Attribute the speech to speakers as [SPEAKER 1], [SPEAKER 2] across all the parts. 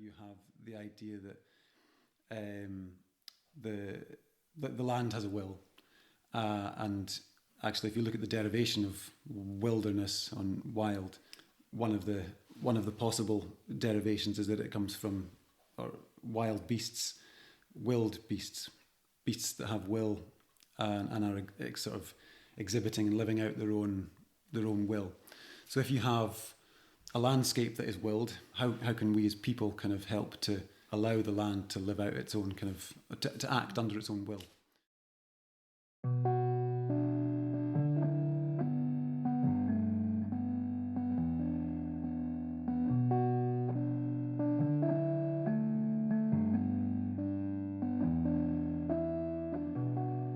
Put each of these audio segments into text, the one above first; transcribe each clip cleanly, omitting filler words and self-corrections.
[SPEAKER 1] you have the idea that the land has a will, and actually, if you look at the derivation of wilderness on wild, one of the possible derivations is that it comes from wild beasts, willed beasts that have will and are sort of exhibiting and living out their own will. So if you have a landscape that is willed, how can we as people kind of help to allow the land to live out its own kind of, to act under its own will?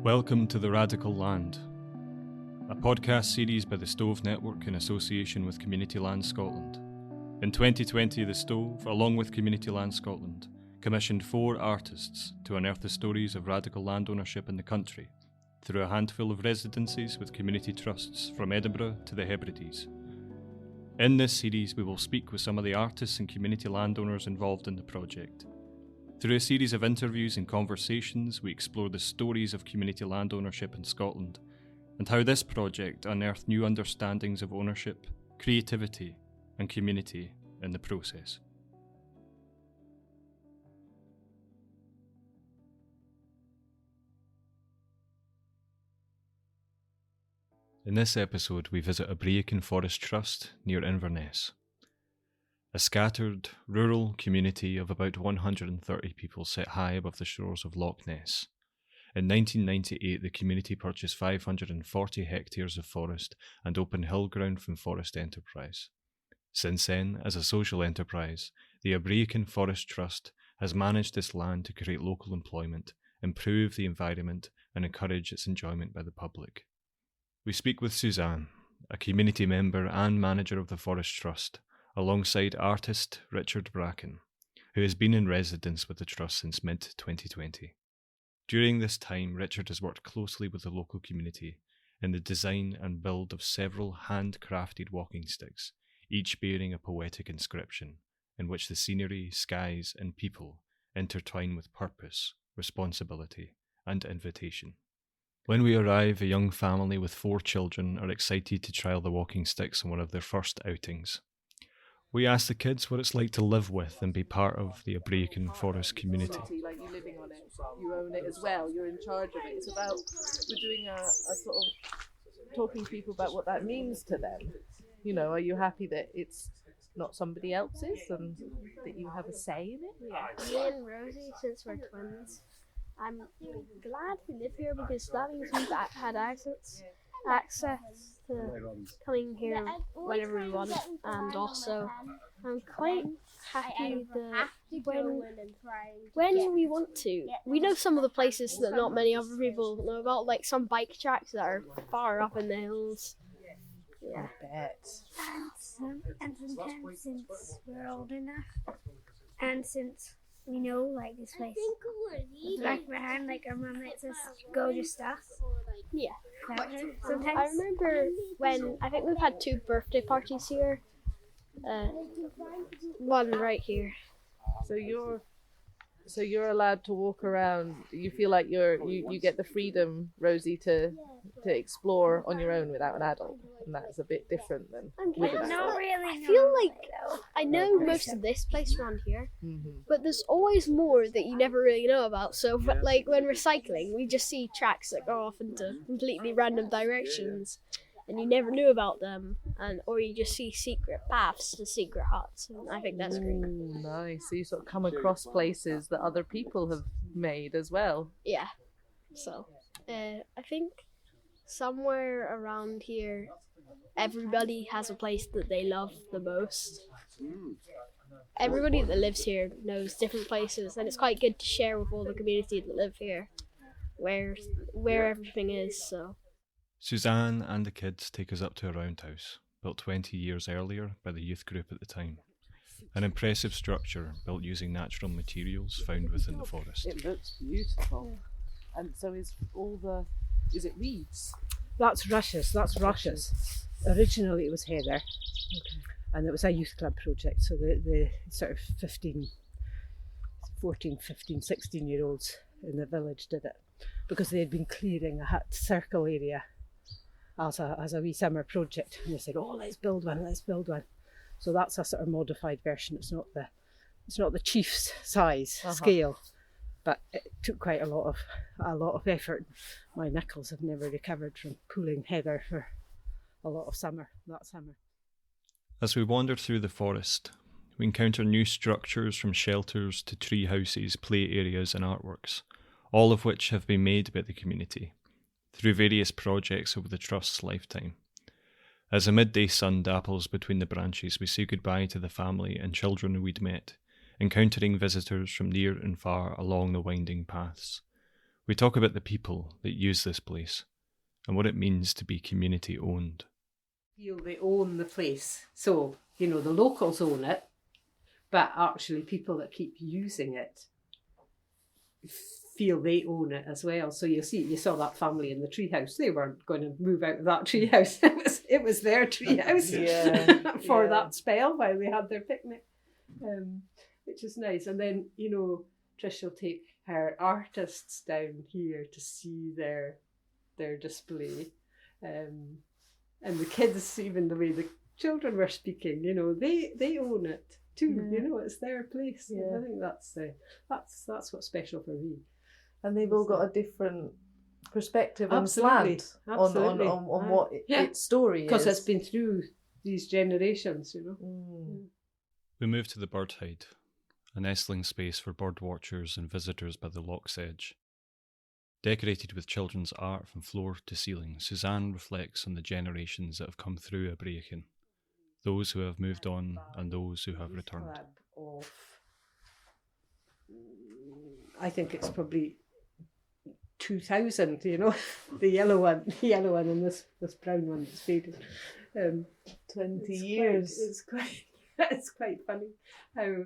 [SPEAKER 2] Welcome to The Radical Land, a podcast series by the Stove Network in association with Community Land Scotland. In 2020, the Stove, along with Community Land Scotland, commissioned 4 artists to unearth the stories of radical land ownership in the country through a handful of residencies with community trusts from Edinburgh to the Hebrides. In this series, we will speak with some of the artists and community landowners involved in the project. Through a series of interviews and conversations, we explore the stories of community land ownership in Scotland and how this project unearthed new understandings of ownership, creativity, and community in the process. In this episode, we visit Abriachan Forest Trust near Inverness, a scattered, rural community of about 130 people set high above the shores of Loch Ness. In 1998, the community purchased 540 hectares of forest and open hill ground from Forest Enterprise. Since then, as a social enterprise, the Abriachan Forest Trust has managed this land to create local employment, improve the environment, and encourage its enjoyment by the public. We speak with Suzanne, a community member and manager of the Forest Trust, alongside artist Richard Bracken, who has been in residence with the Trust since mid-2020. During this time, Richard has worked closely with the local community in the design and build of several handcrafted walking sticks, each bearing a poetic inscription, in which the scenery, skies, and people intertwine with purpose, responsibility, and invitation. When we arrive, a young family with 4 children are excited to trial the walking sticks on one of their first outings. We ask the kids what it's like to live with and be part of the Abriachan Forest community.
[SPEAKER 3] Like you're living on it, you own it as well, you're in charge of it. It's about, we're doing a sort of talking to people about what that means to them. You know, are you happy that it's not somebody else's and that you have a say in it?
[SPEAKER 4] Yeah. Me and Rosie, since we're twins, I'm glad we live here because that means we've had access to coming here whenever we want, and also I'm quite happy that when we want to, we know some of the places that not many other people know about, like some bike tracks that are far up in the hills. Yeah.
[SPEAKER 3] I bet.
[SPEAKER 5] And sometimes since we're old enough, and since we know like this place back behind, like our mum lets us go to stuff.
[SPEAKER 4] Yeah.
[SPEAKER 5] Sometimes.
[SPEAKER 4] I remember when I think we've had 2 birthday parties here. One right here.
[SPEAKER 3] So you're allowed to walk around. You feel like you get the freedom, Rosie, to explore on your own without an adult, and that's a bit different than with an adult.
[SPEAKER 5] Not really.
[SPEAKER 4] I feel like I know most of this place around here, but there's always more that you never really know about. So, like when we're cycling, we just see tracks that go off into completely random directions, and you never knew about them, or you just see secret paths to secret huts. And I think that's great.
[SPEAKER 3] Ooh, nice. So you sort of come across places that other people have made as well.
[SPEAKER 4] Yeah. So, I think somewhere around here, everybody has a place that they love the most. Everybody that lives here knows different places, and it's quite good to share with all the community that live here where everything is. So
[SPEAKER 2] Suzanne and the kids take us up to a roundhouse, built 20 years earlier by the youth group at the time. An impressive structure built using natural materials found within the forest.
[SPEAKER 3] It looks beautiful. And so is it reeds?
[SPEAKER 6] That's rushes. Originally it was heather, and it was a youth club project, so the sort of 15 14, 15, 16-year-olds in the village did it, because they had been clearing a hut circle area as a wee summer project, and they said, "Oh, let's build one." So that's a sort of modified version. It's not the chief's size scale, but it took quite a lot of effort. My knuckles have never recovered from pulling heather for a lot of that summer.
[SPEAKER 2] As we wander through the forest, we encounter new structures, from shelters to tree houses, play areas and artworks, all of which have been made by the community through various projects over the Trust's lifetime. As the midday sun dapples between the branches, we say goodbye to the family and children we'd met, encountering visitors from near and far along the winding paths. We talk about the people that use this place and what it means to be community owned.
[SPEAKER 6] Feel they own the place. So, the locals own it, but actually people that keep using it feel they own it as well. So you saw that family in the treehouse. They weren't going to move out of that treehouse. It was their treehouse for that spell while they had their picnic, which is nice. And then Trish will take her artists down here to see their display, and the kids, even the way the children were speaking, they own it too. It's their place. I think that's what's special for me.
[SPEAKER 3] And they've all got a different perspective and
[SPEAKER 6] Absolutely.
[SPEAKER 3] slant on what its story is.
[SPEAKER 6] Because it's been through these generations,
[SPEAKER 2] We move to the bird hide, a nestling space for bird watchers and visitors by the loch's edge. Decorated with children's art from floor to ceiling, Suzanne reflects on the generations that have come through Abriachan, those who have moved on and those who have returned.
[SPEAKER 6] I think it's probably 2000, the yellow one and this brown one that's faded.
[SPEAKER 3] 20 years.
[SPEAKER 6] It's quite funny how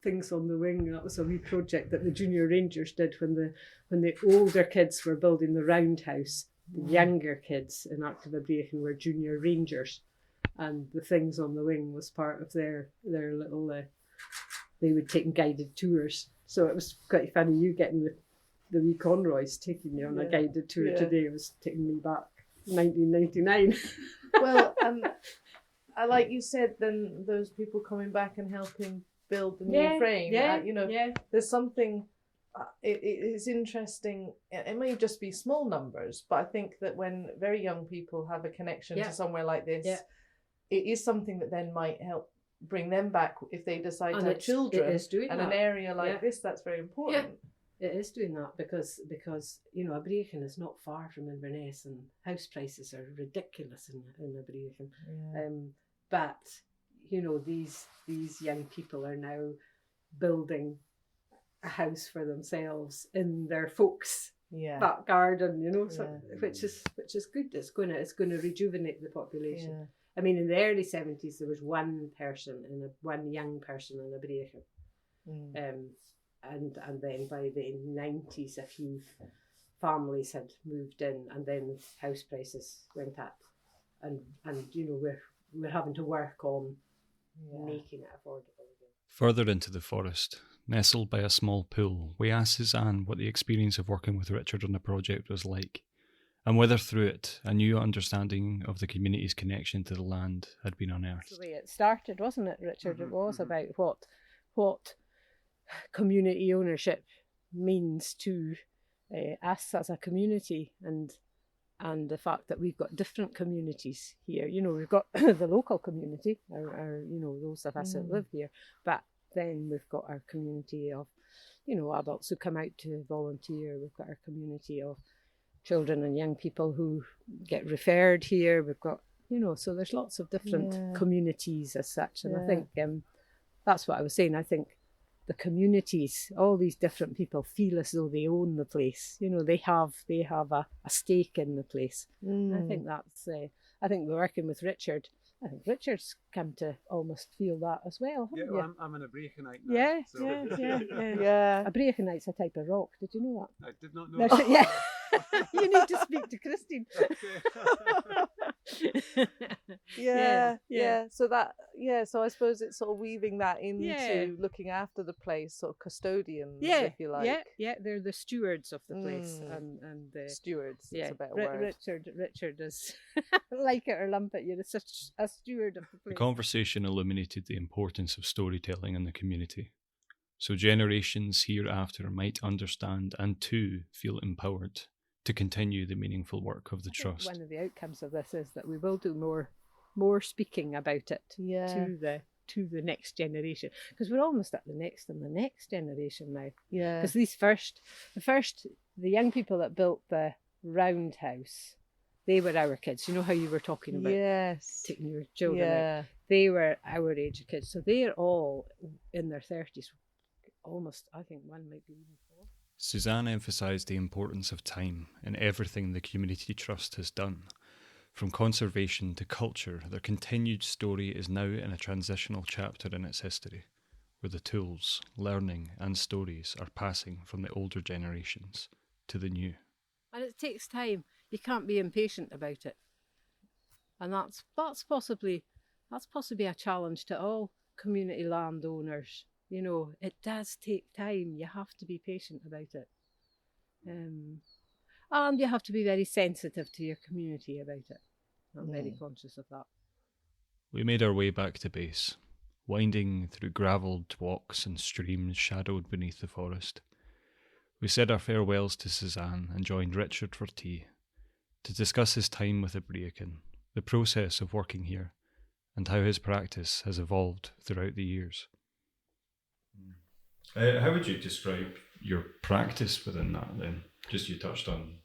[SPEAKER 6] Things on the Wing. That was a wee project that the junior rangers did when the older kids were building the roundhouse. The younger kids in Active Abriachan were junior rangers, and the Things on the Wing was part of their little. They would take guided tours, so it was quite funny. You getting the wee Conroys taking you on a guided tour today was taking me back 1999.
[SPEAKER 3] Well, I like you said, then those people coming back and helping build the new frame. There's something. It's interesting. It may just be small numbers, but I think that when very young people have a connection to somewhere like this, it is something that then might help bring them back if they decide to have children.
[SPEAKER 6] It is doing
[SPEAKER 3] and
[SPEAKER 6] that.
[SPEAKER 3] An area like this, that's very important.
[SPEAKER 6] It is doing that because Abriachan is not far from Inverness, and house prices are ridiculous in Abriachan. But these young people are now building a house for themselves in their folks' back garden, which is good. It's going to rejuvenate the population.
[SPEAKER 3] Yeah.
[SPEAKER 6] I mean, in the early 70s, there was one young person in Abriachan. And then by the 90s, a few families had moved in, and then house prices went up. And we're having to work on making it affordable again.
[SPEAKER 2] Further into the forest, nestled by a small pool, we asked Suzanne what the experience of working with Richard on the project was like, and whether through it a new understanding of the community's connection to the land had been unearthed.
[SPEAKER 6] That's the way it started, wasn't it, Richard? It was about what community ownership means to us as a community, and the fact that we've got different communities here. We've got the local community, our those of us that live here, but then we've got our community of adults who come out to volunteer. We've got our community of children and young people who get referred here. We've got so there's lots of different communities as such, and I think that's what I was saying. I think the communities, all these different people, feel as though they own the place. They have a stake in the place. I think that's. I think we're working with Richard. I think Richard's come to almost feel that as well.
[SPEAKER 1] Well, I'm an Abriachanite now.
[SPEAKER 6] Yeah. Abriachanite's a type of rock. Did you know that?
[SPEAKER 1] I did not know that.
[SPEAKER 6] You need to speak to Christine.
[SPEAKER 3] Yeah. So I suppose it's sort of weaving that into looking after the place, sort of custodians, if you like.
[SPEAKER 6] Yeah. They're the stewards of the place, and
[SPEAKER 3] stewards. It's a better word.
[SPEAKER 6] Richard is like it or lump it. You're such a steward of the place.
[SPEAKER 2] The conversation illuminated the importance of storytelling in the community, so generations hereafter might understand and too feel empowered to continue the meaningful work of the trust.
[SPEAKER 6] One of the outcomes of this is that we will do more speaking about it to the next generation, because we're almost at the next generation now.
[SPEAKER 3] Yeah.
[SPEAKER 6] Because the young people that built the roundhouse, they were our kids. You know how you were talking about taking your children out? They were our age of kids, so they're all in their 30s. Almost, I think one might be even 4.
[SPEAKER 2] Suzanne emphasised the importance of time in everything the Community Trust has done. From conservation to culture, their continued story is now in a transitional chapter in its history, where the tools, learning and stories are passing from the older generations to the new.
[SPEAKER 6] And it takes time. You can't be impatient about it. And that's possibly a challenge to all community landowners. You know, it does take time. You have to be patient about it. And you have to be very sensitive to your community about it. I'm very conscious of that.
[SPEAKER 2] We made our way back to base, winding through gravelled walks and streams shadowed beneath the forest. We said our farewells to Suzanne and joined Richard for tea to discuss his time with Abriachan, the process of working here, and how his practice has evolved throughout the years. How would you describe your practice within that then? Just you touched on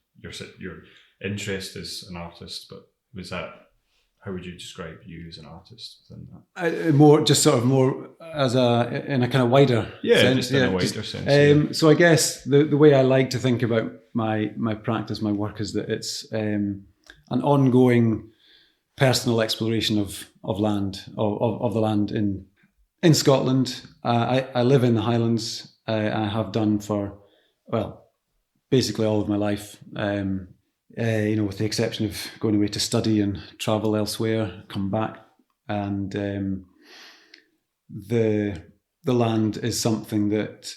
[SPEAKER 2] your interest as an artist, but how would you describe you as an artist within that?
[SPEAKER 1] More as in a kind of wider sense.
[SPEAKER 2] In a wider sense.
[SPEAKER 1] So I guess the way I like to think about my practice, my work, is that it's an ongoing personal exploration of land, of the land in Scotland. I live in the Highlands. I have done for, basically all of my life. With the exception of going away to study and travel elsewhere, come back, and the land is something that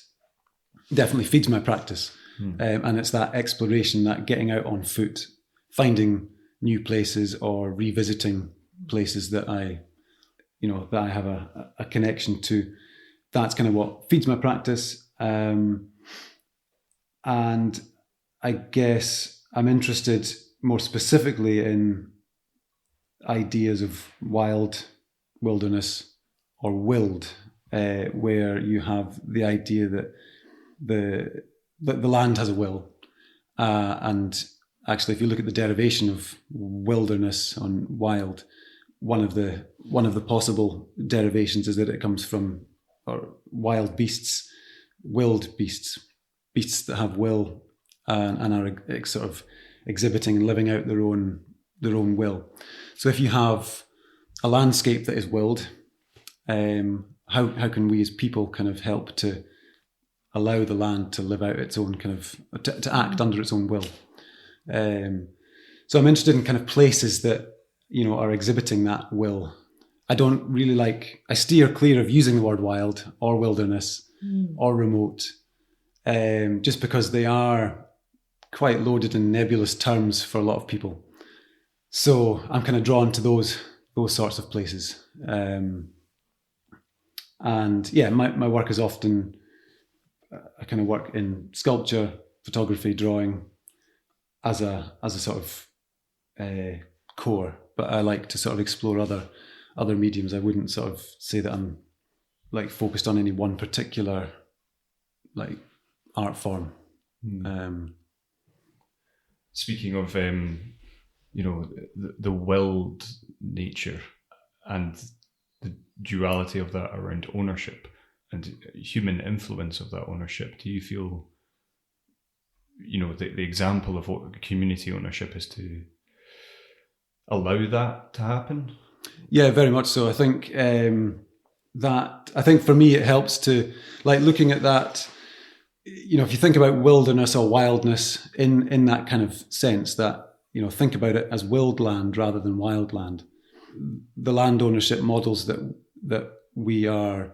[SPEAKER 1] definitely feeds my practice, and it's that exploration, that getting out on foot, finding new places or revisiting places that I have a connection to. That's kind of what feeds my practice, and I guess I'm interested more specifically in ideas of wild, wilderness, or wild, where you have the idea that the land has a will, and actually, if you look at the derivation of wilderness on wild, one of the possible derivations is that it comes from wild beasts, willed beasts that have will. And are sort of exhibiting and living out their own will. So if you have a landscape that is willed, how can we as people kind of help to allow the land to live out its own kind of to act under its own will? So I'm interested in kind of places that are exhibiting that will. I don't really I steer clear of using the word wild or wilderness or remote, just because they are quite loaded in nebulous terms for a lot of people. So I'm kind of drawn to those sorts of places. My work is often, I kind of work in sculpture, photography, drawing as a sort of core, but I like to sort of explore other mediums. I wouldn't sort of say that I'm focused on any one particular art form.
[SPEAKER 2] Speaking of, the willed nature and the duality of that around ownership and human influence of that ownership, do you feel, the example of what community ownership is to allow that to happen?
[SPEAKER 1] Yeah, very much so. I think for me it helps to, looking at that, if you think about wilderness or wildness in that kind of sense, that, think about it as willed land rather than wild land. The land ownership models that we are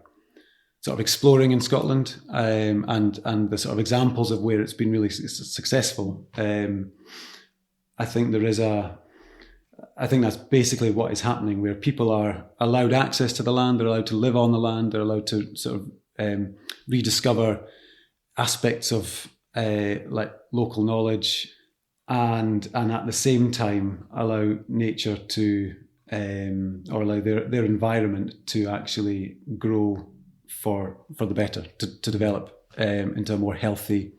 [SPEAKER 1] sort of exploring in Scotland, and the sort of examples of where it's been really successful. I think that's basically what is happening, where people are allowed access to the land, they're allowed to live on the land, they're allowed to sort of rediscover aspects of like local knowledge, and at the same time allow nature to or allow their environment to actually grow for the better, to develop into a more healthy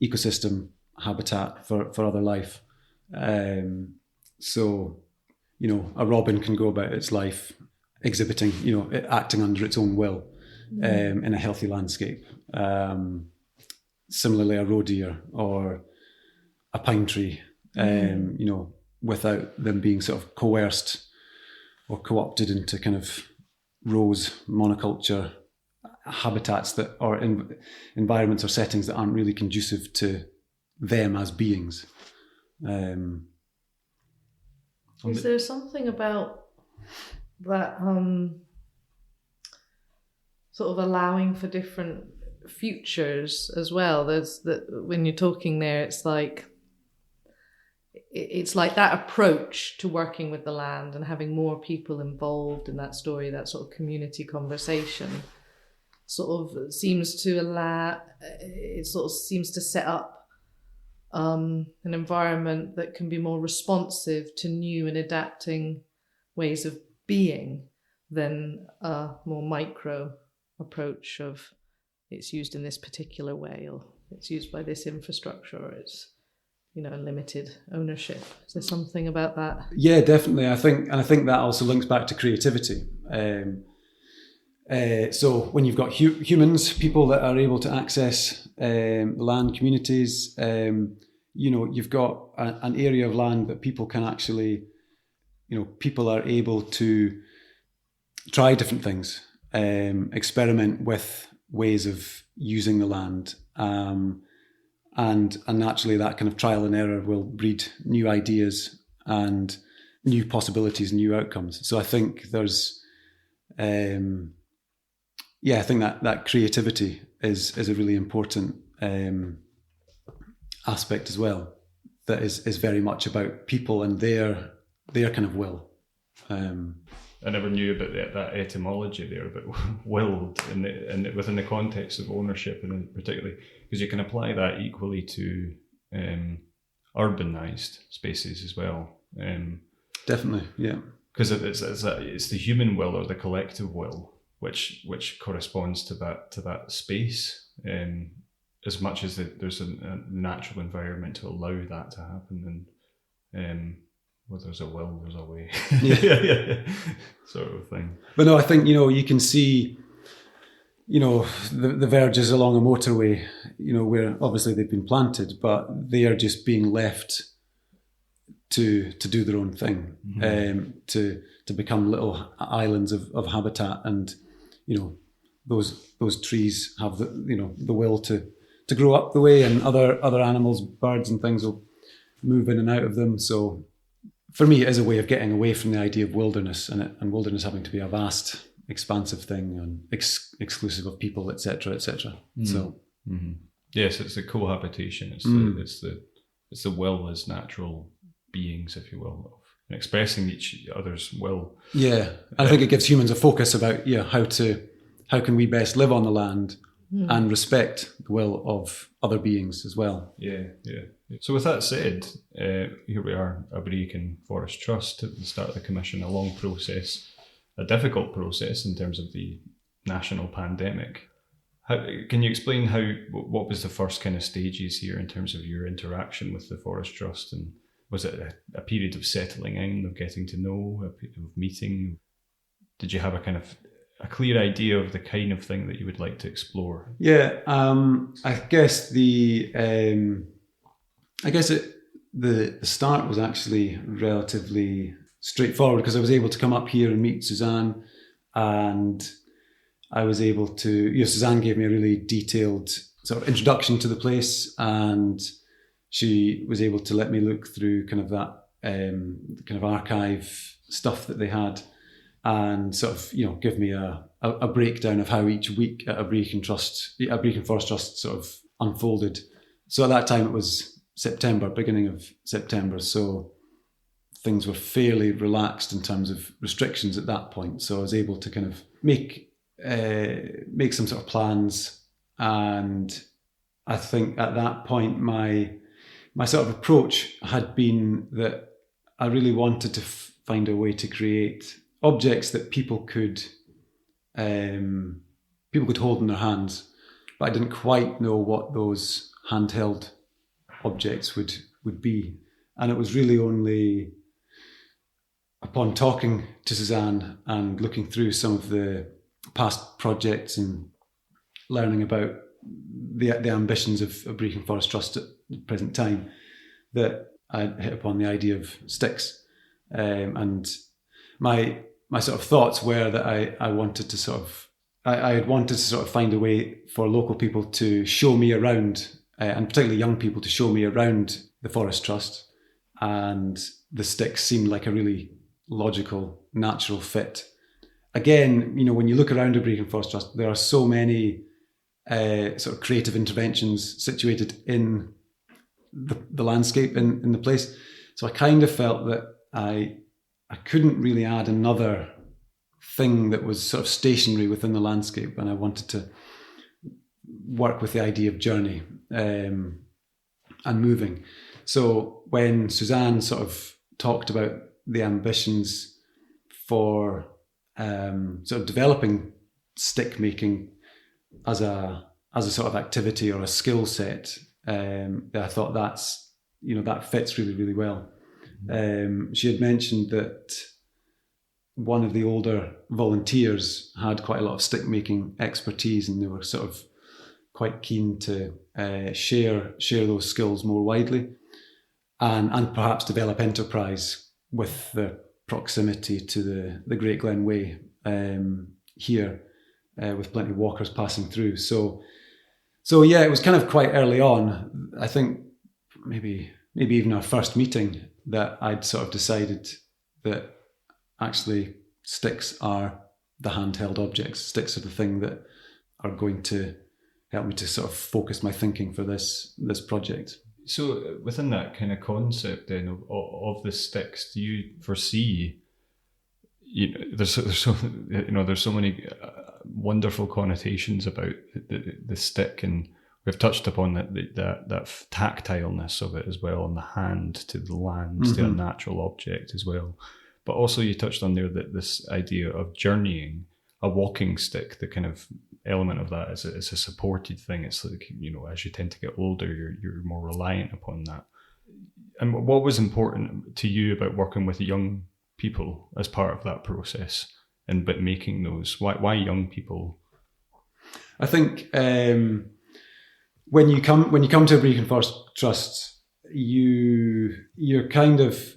[SPEAKER 1] ecosystem habitat for other life. So, a robin can go about its life exhibiting, acting under its own will in a healthy landscape. Similarly, a roe deer or a pine tree, without them being sort of coerced or co-opted into kind of rose monoculture habitats or environments or settings that aren't really conducive to them as beings.
[SPEAKER 3] Is there something about that sort of allowing for different futures as well? There's that when you're talking there, it's like that approach to working with the land and having more people involved in that story, that sort of community conversation, sort of seems to set up an environment that can be more responsive to new and adapting ways of being than a more micro approach of it's used in this particular way, or it's used by this infrastructure, or it's limited ownership. Is there something about that? Yeah, definitely. I think that also links back to creativity. So when you've got humans, people that are able to access land, communities, you've got an area of land that people can actually, people are able to try different things, experiment with ways of using the land. And naturally that kind of trial and error will breed new ideas and new possibilities, new outcomes. So I think there's, I think that creativity is a really important aspect as well. That is very much about people and their kind of will.
[SPEAKER 2] I never knew about that etymology there, about willed, and within the context of ownership, and particularly because you can apply that equally to urbanised spaces as well.
[SPEAKER 1] Definitely, yeah.
[SPEAKER 2] Because it's the human will or the collective will which corresponds to that space, as much as there's a natural environment to allow that to happen, and well, there's a will, there's a way. Yeah. Sort of thing.
[SPEAKER 1] But no, I think, you can see, the verges along a motorway, where obviously they've been planted, but they are just being left to do their own thing, to become little islands of habitat, and, those trees have the will to grow up the way, and other animals, birds and things will move in and out of them. So for me, it is a way of getting away from the idea of wilderness and wilderness having to be a vast, expansive thing and exclusive of people, etc., etc. So,
[SPEAKER 2] yes, it's a cohabitation. It's the will as natural beings, if you will, and expressing each other's will.
[SPEAKER 1] Yeah, I think it gives humans a focus about how can we best live on the land and respect the will of other beings as well.
[SPEAKER 2] Yeah. So with that said, here we are, Abriachan Forest Trust, at the start of the commission, a long process, a difficult process in terms of the national pandemic. Can you explain what was the first kind of stages here in terms of your interaction with the Forest Trust? And was it a period of settling in, of getting to know, of meeting? Did you have a clear idea of the kind of thing that you would like to explore?
[SPEAKER 1] Yeah, I guess the start was actually relatively straightforward, because I was able to come up here and meet Suzanne, and I was able to, Suzanne gave me a really detailed sort of introduction to the place, and she was able to let me look through kind of that kind of archive stuff that they had, and sort of, you know, give me a breakdown of how each week at Abriachan Forest Trust sort of unfolded. So at that time it was September, beginning of September, so things were fairly relaxed in terms of restrictions at that point. So I was able to kind of make some sort of plans, and I think at that point my sort of approach had been that I really wanted to find a way to create objects that people could hold in their hands, but I didn't quite know what those handheld objects would be. And it was really only upon talking to Suzanne and looking through some of the past projects and learning about the ambitions of Abriachan Forest Trust at the present time that I hit upon the idea of sticks. And my sort of thoughts were that I had wanted to sort of find a way for local people to show me around, and particularly young people to show me around the Forest Trust, and the sticks seemed like a really logical, natural fit. Again, you know, when you look around Abriachan Forest Trust, there are so many sort of creative interventions situated in the landscape in the place. So I kind of felt that I couldn't really add another thing that was sort of stationary within the landscape, and I wanted to work with the idea of journey and moving. So when Suzanne sort of talked about the ambitions for sort of developing stick making as a sort of activity or a skill set, I thought that fits really, really well. She had mentioned that one of the older volunteers had quite a lot of stick making expertise, and they were sort of quite keen to share those skills more widely, and perhaps develop enterprise with the proximity to the Great Glen Way here, with plenty of walkers passing through. So yeah, it was kind of quite early on. I think maybe even our first meeting that I'd sort of decided that actually sticks are the handheld objects. Sticks are the thing that are going to help me to sort of focus my thinking for this project.
[SPEAKER 2] So within that kind of concept then of the sticks, do you foresee, there's so many wonderful connotations about the stick, and we've touched upon that tactileness of it as well, and the hand to the land, to a natural object as well. But also you touched on there that this idea of journeying, a walking stick, the kind of element of that is a supported thing. It's like, as you tend to get older, you're more reliant upon that. And what was important to you about working with young people as part of that process, and but making those? Why young people?
[SPEAKER 1] I think when you come to Abriachan Forest Trust, you're kind of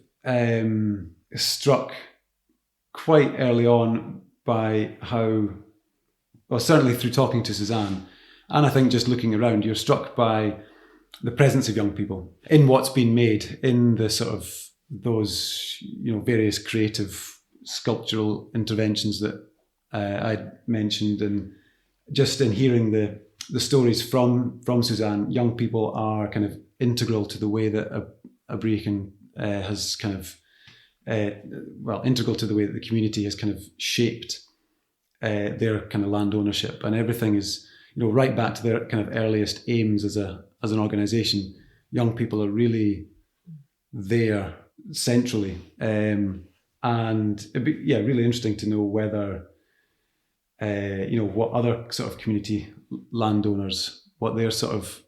[SPEAKER 1] struck quite early on by how, well, certainly through talking to Suzanne, and I think just looking around, you're struck by the presence of young people in what's been made, in the sort of those various creative sculptural interventions that I mentioned, and just in hearing the stories from Suzanne, young people are kind of integral to the way that Abriachan has kind of integral to the way that the community has kind of shaped their kind of land ownership, and everything is right back to their kind of earliest aims as an organisation. Young people are really there centrally, and it'd be really interesting to know whether what other sort of community landowners, what their sort of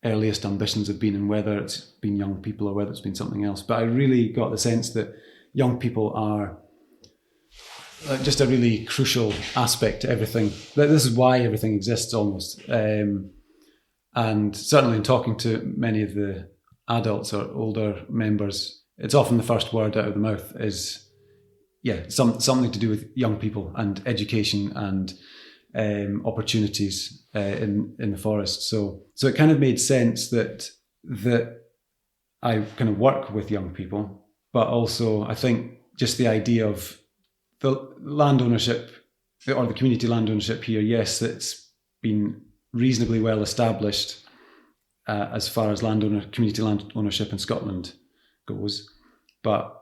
[SPEAKER 1] earliest ambitions have been, and whether it's been young people or whether it's been something else. But I really got the sense that young people are just a really crucial aspect to everything. This is why everything exists almost. And certainly in talking to many of the adults or older members, it's often the first word out of the mouth is, something to do with young people and education and opportunities in the forest. So it kind of made sense that I kind of work with young people, but also I think just the idea of the land ownership or the community land ownership here, yes, it's been reasonably well established as far as community land ownership in Scotland goes, but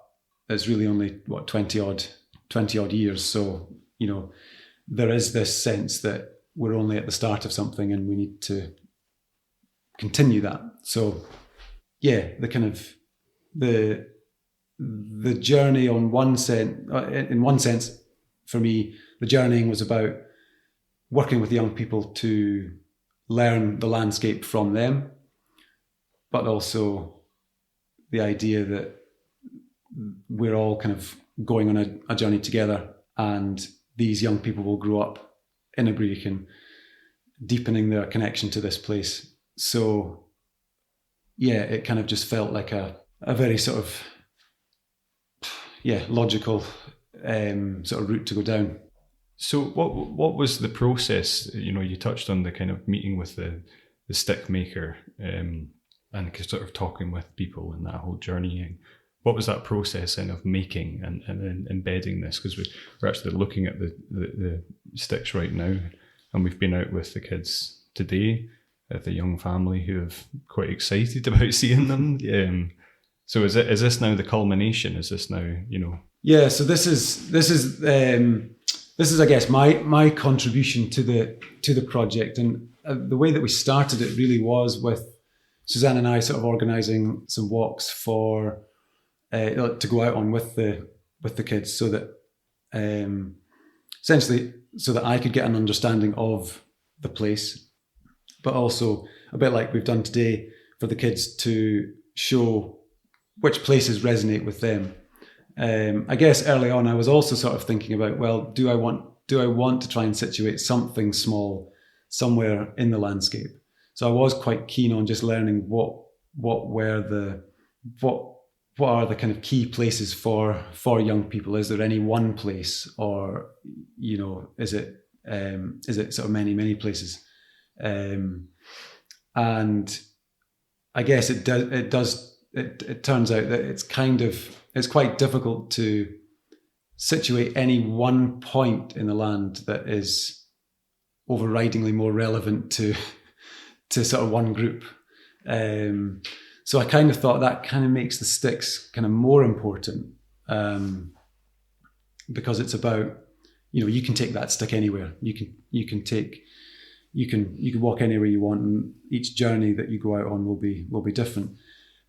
[SPEAKER 1] it's really only 20 odd years. So, you know, there is this sense that we're only at the start of something and we need to continue that. So yeah, the journey in one sense for me, the journeying was about working with young people to learn the landscape from them, but also the idea that we're all kind of going on a journey together, and these young people will grow up in Abriachan, deepening their connection to this place. So yeah, it kind of just felt like a very sort of logical sort of route to go down.
[SPEAKER 2] So what was the process? You know, you touched on the kind of meeting with the stick maker and sort of talking with people and that whole journeying. What was that process then of making and then embedding this? Because we're actually looking at the sticks right now, and we've been out with the kids today, the young family who are quite excited about seeing them. So is this now the culmination? Is this now, you know?
[SPEAKER 1] Yeah. So this is I guess my contribution to the project, and the way that we started it really was with Suzanne and I sort of organising some walks for to go out on with the kids, so that essentially so that I could get an understanding of the place, but also a bit like we've done today for the kids to show which places resonate with them. I guess early on I was also sort of thinking about, well, do I want to try and situate something small somewhere in the landscape? So I was quite keen on just learning what are the kind of key places for young people. Is there any one place, or, you know, is it sort of many places? And I guess it turns out that it's quite difficult to situate any one point in the land that is overridingly more relevant to sort of one group. So I kind of thought that kind of makes the sticks kind of more important, because it's about, you know, you can take that stick anywhere. You can walk anywhere you want, and each journey that you go out on will be different.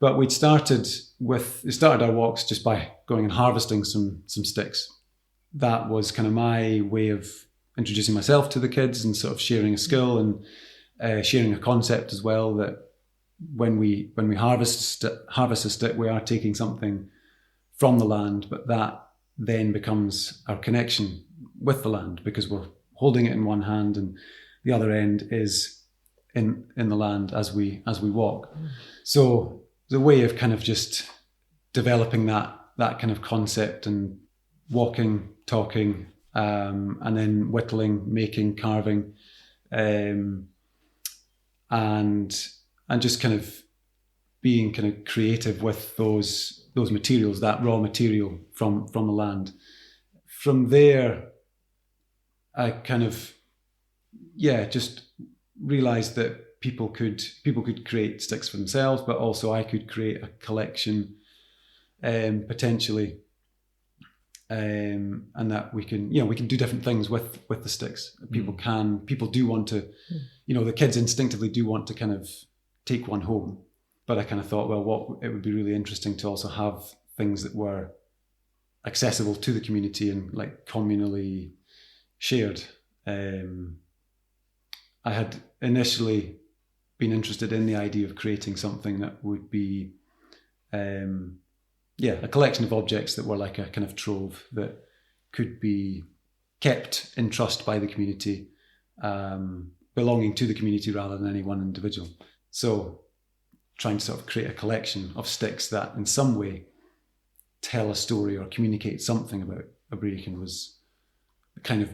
[SPEAKER 1] But we started our walks just by going and harvesting some sticks. That was kind of my way of introducing myself to the kids and sort of sharing a skill and sharing a concept as well, that when we harvest a stick, we are taking something from the land, but that then becomes our connection with the land, because we're holding it in one hand and the other end is in the land as we walk. So the way of kind of just developing that kind of concept and walking, talking, and then whittling, making, carving, and just kind of being kind of creative with those materials, that raw material from the land. From there, I kind of just realized that people could create sticks for themselves, but also I could create a collection potentially, and that we can do different things with the sticks. People do want to, you know, the kids instinctively do want to kind of take one home, but I kind of thought, well, it would be really interesting to also have things that were accessible to the community and like communally shared. I had initially been interested in the idea of creating something that would be a collection of objects that were like a kind of trove that could be kept in trust by the community, belonging to the community rather than any one individual. So trying to sort of create a collection of sticks that in some way tell a story or communicate something about Abriachan was kind of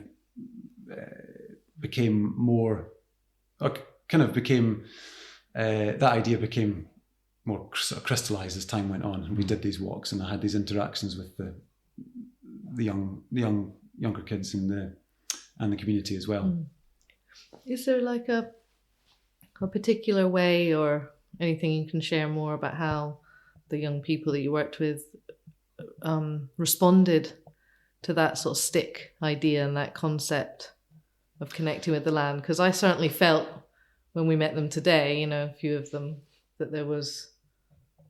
[SPEAKER 1] became more, or kind of became, that idea became more sort of crystallized as time went on. And we did these walks, and I had these interactions with the younger kids and the community as well.
[SPEAKER 3] Is there like a particular way or anything you can share more about how the young people that you worked with responded to that sort of stick idea and that concept of connecting with the land? Because I certainly felt when we met them today, you know, a few of them, that there was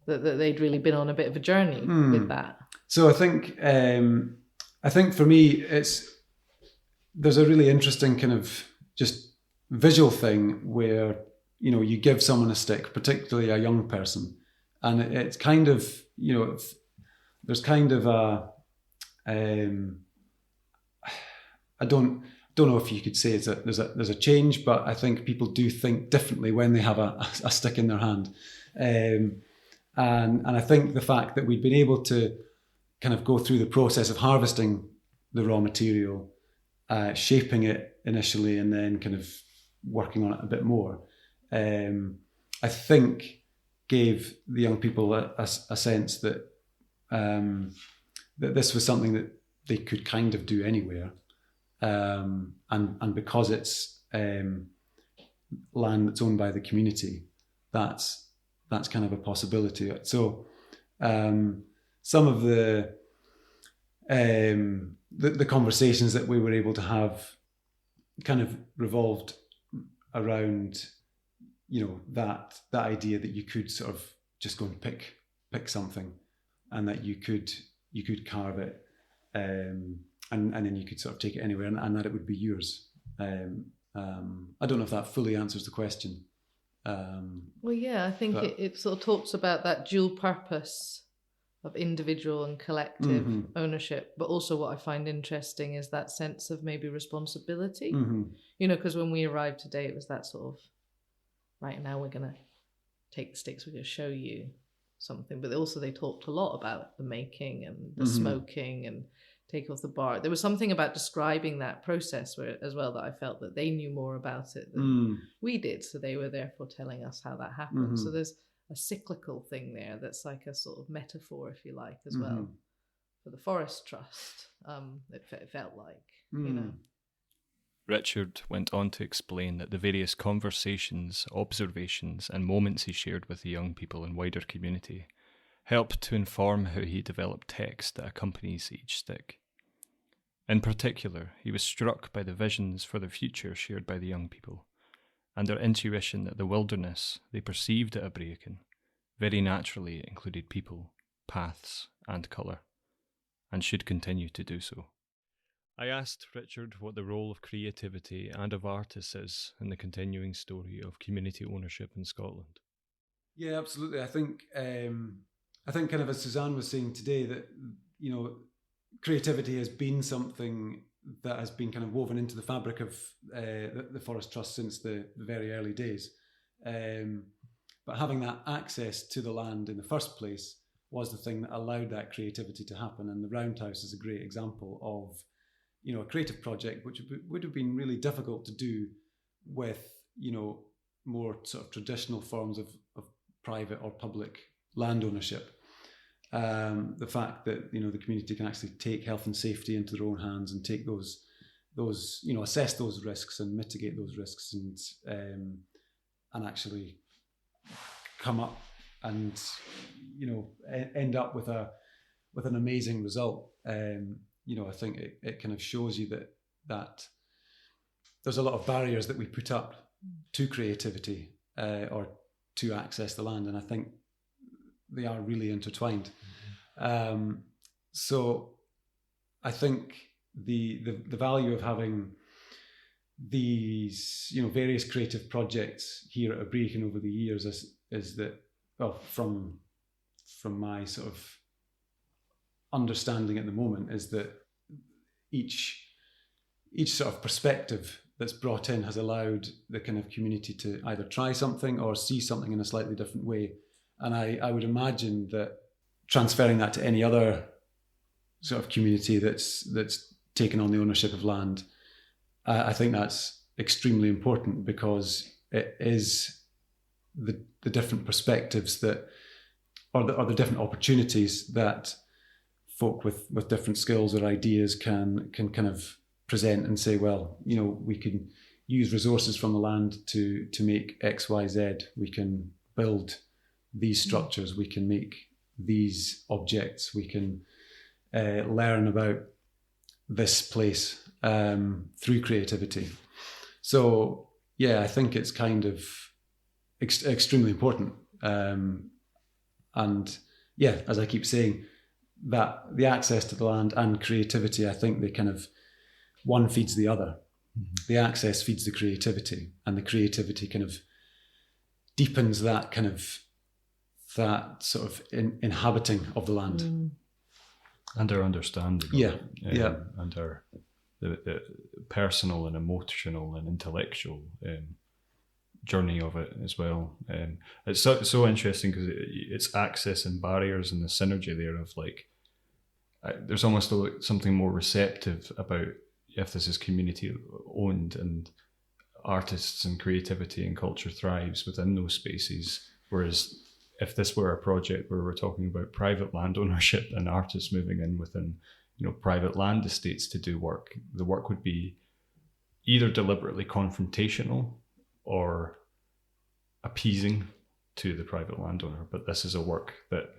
[SPEAKER 3] that they'd really been on a bit of a journey with that.
[SPEAKER 1] So I think for me, there's a really interesting kind of just visual thing where, you know, you give someone a stick, particularly a young person, and it's kind of, you know, there's kind of a I don't know if you could say there's a change, but I think people do think differently when they have a stick in their hand, and I think the fact that we'd been able to kind of go through the process of harvesting the raw material, shaping it initially, and then kind of working on it a bit more, I think gave the young people a sense that that this was something that they could kind of do anywhere, and because it's land that's owned by the community, that's kind of a possibility. So some of the conversations that we were able to have kind of revolved around, you know, that idea that you could sort of just go and pick something, and that you could carve it, and then you could sort of take it anywhere, and that it would be yours. I don't know if that fully answers the question.
[SPEAKER 3] Well, yeah, I think it sort of talks about that dual purpose of individual and collective ownership, but also what I find interesting is that sense of maybe responsibility. You know, because when we arrived today, it was that sort of, right now we're going to take the sticks, we're going to show you something. But also they talked a lot about the making and the smoking and take off the bark. There was something about describing that process where, as well, that I felt that they knew more about it than we did. So they were therefore telling us how that happened. So there's a cyclical thing there that's like a sort of metaphor, if you like, as well, for the Forest Trust. It felt like, you know.
[SPEAKER 2] Richard went on to explain that the various conversations, observations and moments he shared with the young people and wider community helped to inform how he developed text that accompanies each stick. In particular, he was struck by the visions for the future shared by the young people, and their intuition that the wilderness they perceived at Abriachan very naturally included people, paths and colour, and should continue to do so. I asked Richard what the role of creativity and of artists is in the continuing story of community ownership in Scotland.
[SPEAKER 1] Yeah, absolutely. I think kind of as Suzanne was saying today, that, you know, creativity has been something that has been kind of woven into the fabric of the Forest Trust since the very early days. But having that access to the land in the first place was the thing that allowed that creativity to happen. And the Roundhouse is a great example of, you know, a creative project which would have been really difficult to do with, you know, more sort of traditional forms of private or public land ownership. The fact that, you know, the community can actually take health and safety into their own hands and take those, you know, assess those risks and mitigate those risks, and actually come up and, you know, end up with an amazing result. You know, I think it kind of shows you that there's a lot of barriers that we put up to creativity or to access the land, and I think they are really intertwined. So I think the value of having these, you know, various creative projects here at Abriachan over the years is that, well, from my sort of understanding at the moment, is that each sort of perspective that's brought in has allowed the kind of community to either try something or see something in a slightly different way. And I would imagine that transferring that to any other sort of community that's taken on the ownership of land, I think that's extremely important, because it is the different perspectives that, or the different opportunities that folk with different skills or ideas can kind of present and say, well, we can use resources from the land to make X, Y, Z. We can build these structures. We can make these objects. We can learn about this place through creativity. So yeah, I think it's kind of extremely important. And yeah, as I keep saying, that the access to the land and creativity, I think they kind of, one feeds the other. Mm-hmm. The access feeds the creativity, and the creativity kind of deepens that sort of inhabiting of the land.
[SPEAKER 2] Mm. And our understanding.
[SPEAKER 1] Yeah,
[SPEAKER 2] And our the personal and emotional and intellectual journey of it as well. It's so interesting because it's access and barriers and the synergy there of like, there's almost something more receptive about if this is community owned and artists and creativity and culture thrives within those spaces. Whereas if this were a project where we're talking about private land ownership and artists moving in within, private land estates to do work, the work would be either deliberately confrontational or appeasing to the private landowner. But this is a work that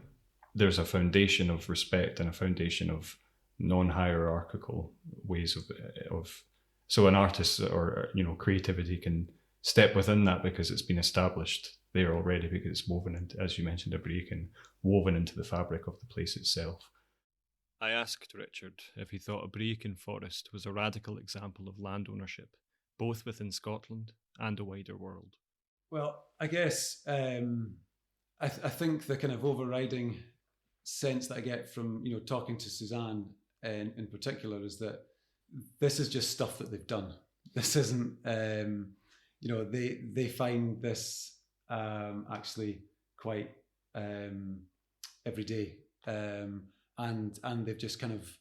[SPEAKER 2] there's a foundation of respect and a foundation of non-hierarchical ways of so an artist or creativity can step within that because it's been established there already, because it's woven into, as you mentioned, Abriachan, woven into the fabric of the place itself. I asked Richard if he thought Abriachan Forest was a radical example of land ownership, both within Scotland and the wider world.
[SPEAKER 1] Well, I guess I think the kind of overriding sense that I get from talking to Suzanne in particular is that this is just stuff that they've done. This isn't they find this actually quite everyday, and they've just kind of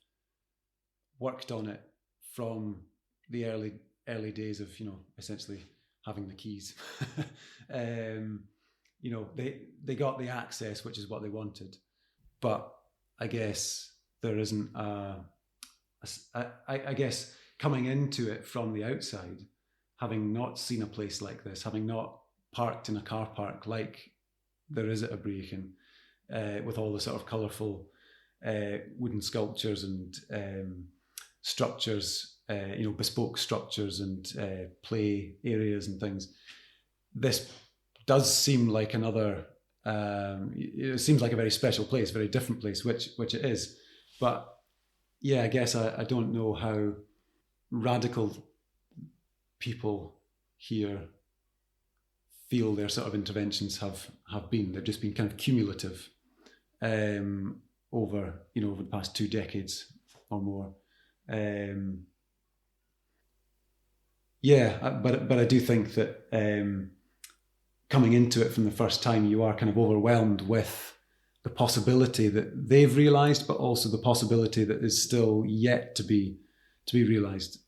[SPEAKER 1] worked on it from the early days of essentially having the keys. They got the access, which is what they wanted. But I guess there isn't I guess coming into it from the outside, having not seen a place like this, having not parked in a car park like there is at Abriachan, with all the sort of colourful wooden sculptures and structures, bespoke structures and play areas and things. This does seem like another. It seems like a very special place, very different place, which it is. But yeah, I guess I don't know how radical people here feel their sort of interventions have been. They've just been kind of cumulative over the past 2 decades or more. But I do think that coming into it from the first time, you are kind of overwhelmed with the possibility that they've realised, but also the possibility that is still yet to be realised.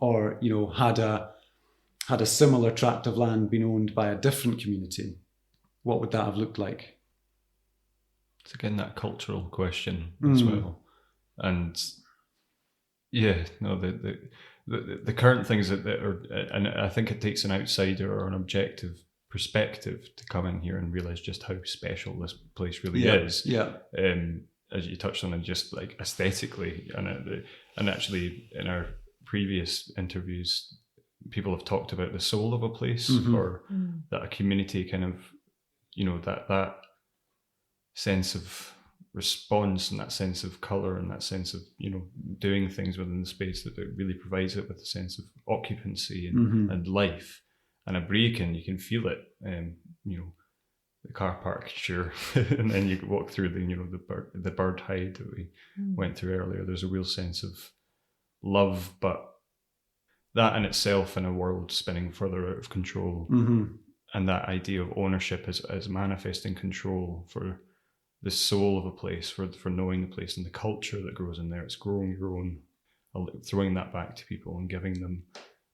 [SPEAKER 1] Or had a similar tract of land been owned by a different community, what would that have looked like?
[SPEAKER 2] It's again that cultural question as well, and the current things that are, and I think it takes an outsider or an objective perspective to come in here and realise just how special this place really is. Yeah. As you touched on, and just like aesthetically, and actually in our previous interviews, people have talked about the soul of a place, or that a community kind of, that sense of response and that sense of colour and that sense of doing things within the space that it really provides it with a sense of occupancy and life. And Abriachan, you can feel it. The car park, sure, and then you walk through the bird hide that we went through earlier. There's a real sense of love, but that in itself, in a world spinning further out of control, and that idea of ownership as manifesting control for the soul of a place, for knowing the place and the culture that grows in there. It's growing your own, throwing that back to people and giving them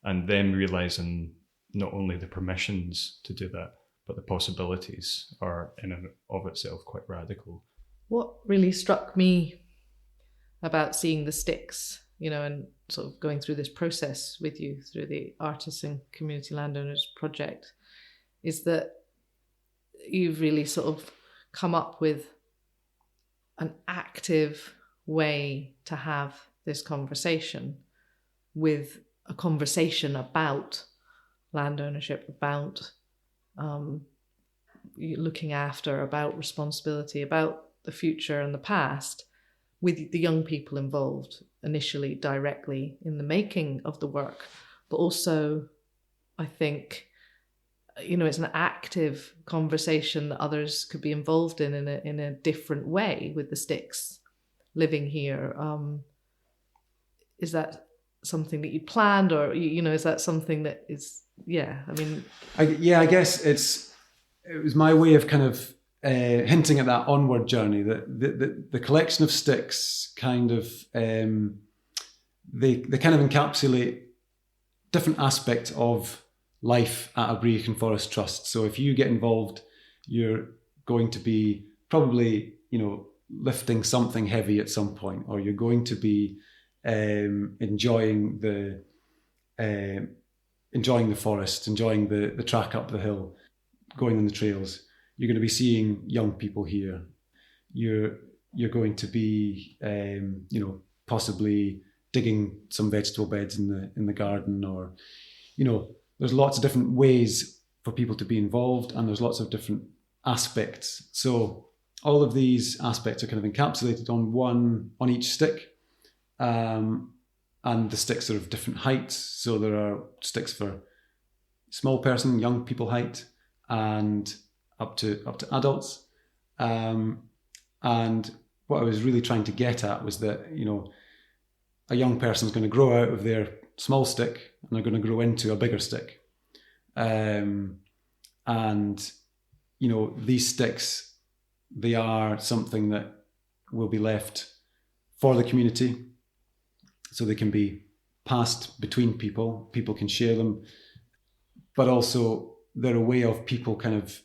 [SPEAKER 2] and then realizing not only the permissions to do that, but the possibilities are in and of itself quite radical.
[SPEAKER 3] What really struck me about seeing the sticks, and sort of going through this process with you through the Artists and Community Landowners project, is that you've really sort of come up with an active way to have this conversation, with a conversation about land ownership, about looking after, about responsibility, about the future and the past, with the young people involved initially directly in the making of the work, but also I think it's an active conversation that others could be involved in a different way with the sticks living here. Is that something that you planned, or is that something that is
[SPEAKER 1] I guess it was my way of kind of hinting at that onward journey, that the collection of sticks kind of they kind of encapsulate different aspects of life at Abriachan Forest Trust. So if you get involved, you're going to be probably lifting something heavy at some point, or you're going to be enjoying the forest, enjoying the track up the hill, going on the trails. You're going to be seeing young people here. You're going to be possibly digging some vegetable beds in the garden, or there's lots of different ways for people to be involved, and there's lots of different aspects. So all of these aspects are kind of encapsulated on each stick, and the sticks are of different heights. So there are sticks for small person, young people height, and up to adults. And what I was really trying to get at was that a young person is going to grow out of their small stick and they're going to grow into a bigger stick. And these sticks, they are something that will be left for the community, so they can be passed between people. People can share them, but also they're a way of people kind of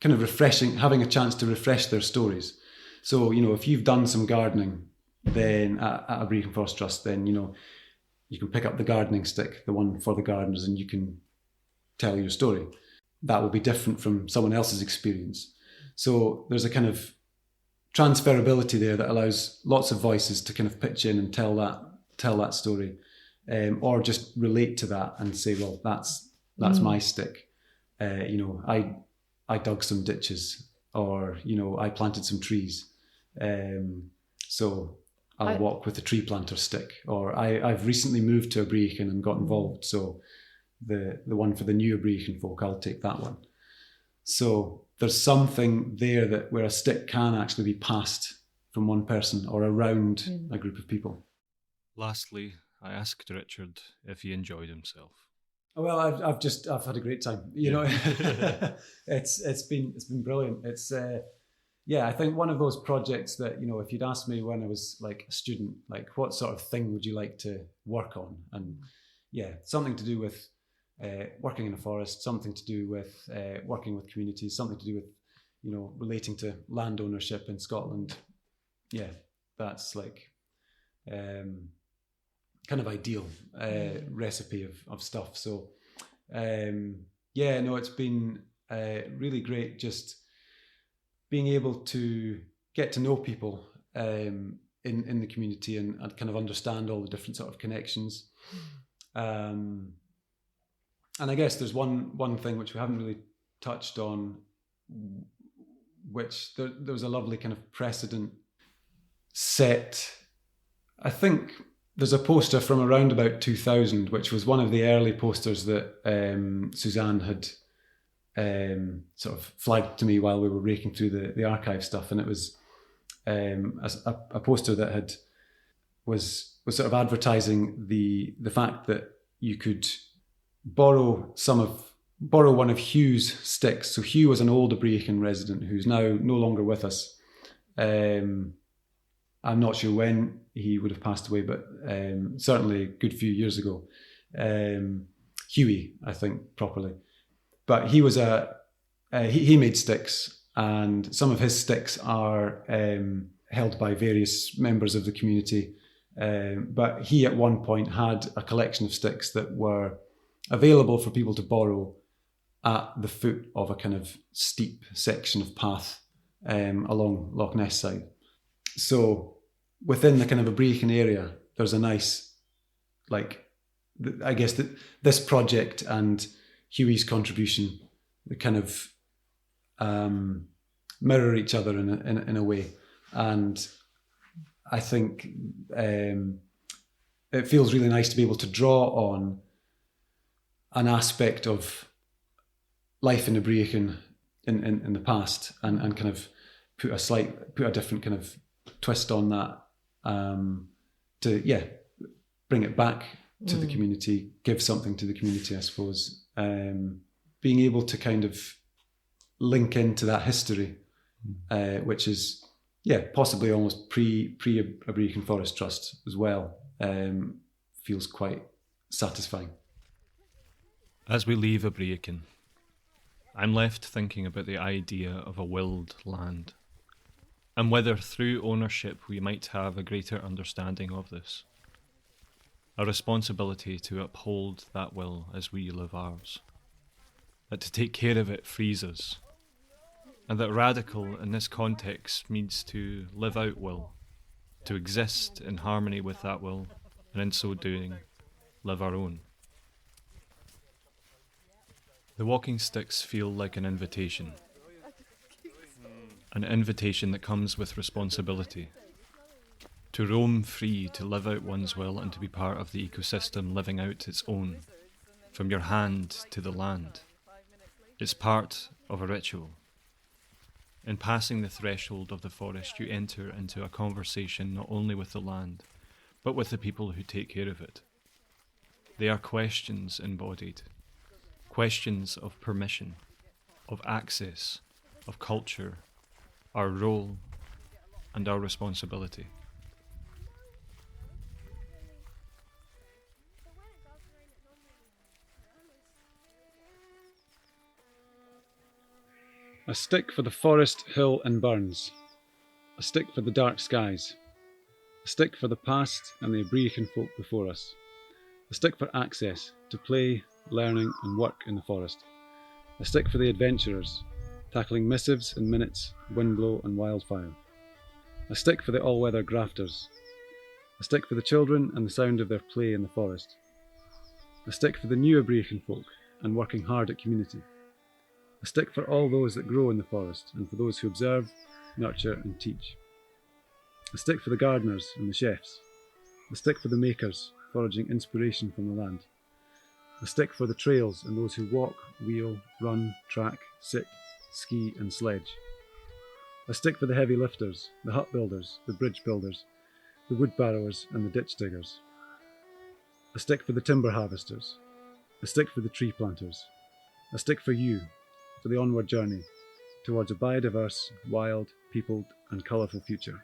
[SPEAKER 1] refreshing, having a chance to refresh their stories. So if you've done some gardening, then at Abriachan Forest Trust, then you can pick up the gardening stick, the one for the gardeners, and you can tell your story. That will be different from someone else's experience. So there's a kind of transferability there that allows lots of voices to kind of pitch in and tell that story, or just relate to that and say, well, that's my stick. I dug some ditches, or I planted some trees. So I'll walk with the tree planter stick. Or I've recently moved to Abriachan and got involved, so the one for the new Abriachan folk, I'll take that one. So there's something there where a stick can actually be passed from one person or around a group of people.
[SPEAKER 2] Lastly, I asked Richard if he enjoyed himself.
[SPEAKER 1] Well, I've had a great time. It's been brilliant. It's I think one of those projects that if you'd asked me when I was like a student, like what sort of thing would you like to work on, and something to do with working in a forest, something to do with working with communities, something to do with relating to land ownership in Scotland. Yeah, that's like kind of ideal recipe of stuff. So it's been really great just being able to get to know people in the community and kind of understand all the different sort of connections. And I guess there's one thing which we haven't really touched on, which there was a lovely kind of precedent set. I think there's a poster from around about 2000, which was one of the early posters that Suzanne had sort of flagged to me while we were raking through the archive stuff, and it was a poster that was sort of advertising the fact that you could borrow one of Hugh's sticks. So Hugh was an old Abriachan resident who's now no longer with us. I'm not sure when he would have passed away, but certainly a good few years ago. Huey, I think, properly. But he was he made sticks, and some of his sticks are held by various members of the community. But he at one point had a collection of sticks that were available for people to borrow at the foot of a kind of steep section of path along Loch Ness side. So within the kind of Abriachan area, there's a nice, like, I guess that this project and Huey's contribution, they kind of mirror each other in a way. And I think it feels really nice to be able to draw on an aspect of life in Abriachan in the past and kind of put a different kind of twist on that to bring it back to the community, give something to the community, I suppose. Being able to kind of link into that history, which is possibly almost pre Abriachan Forest Trust as well, feels quite satisfying.
[SPEAKER 2] As we leave Abriachan, I'm left thinking about the idea of a willed land, and whether through ownership we might have a greater understanding of this. A responsibility to uphold that will as we live ours. That to take care of it frees us. And that radical in this context means to live out will, to exist in harmony with that will, and in so doing, live our own. The walking sticks feel like an invitation that comes with responsibility. To roam free, to live out one's will, and to be part of the ecosystem living out its own, from your hand to the land. It's part of a ritual. In passing the threshold of the forest, you enter into a conversation not only with the land, but with the people who take care of it. They are questions embodied, questions of permission, of access, of culture, our role, and our responsibility.
[SPEAKER 1] A stick for the forest, hill and burns. A stick for the dark skies. A stick for the past and the Abriachan folk before us. A stick for access, to play, learning and work in the forest. A stick for the adventurers, tackling missives and minutes, windblow and wildfire. A stick for the all-weather grafters. A stick for the children and the sound of their play in the forest. A stick for the new Abriachan folk and working hard at community. A stick for all those that grow in the forest and for those who observe, nurture and teach. A stick for the gardeners and the chefs. A stick for the makers, foraging inspiration from the land. A stick for the trails and those who walk, wheel, run, track, sit, ski and sledge. A stick for the heavy lifters, the hut builders, the bridge builders, the wood barrowers and the ditch diggers. A stick for the timber harvesters. A stick for the tree planters. A stick for you, for the onward journey towards a biodiverse, wild, peopled and colourful future.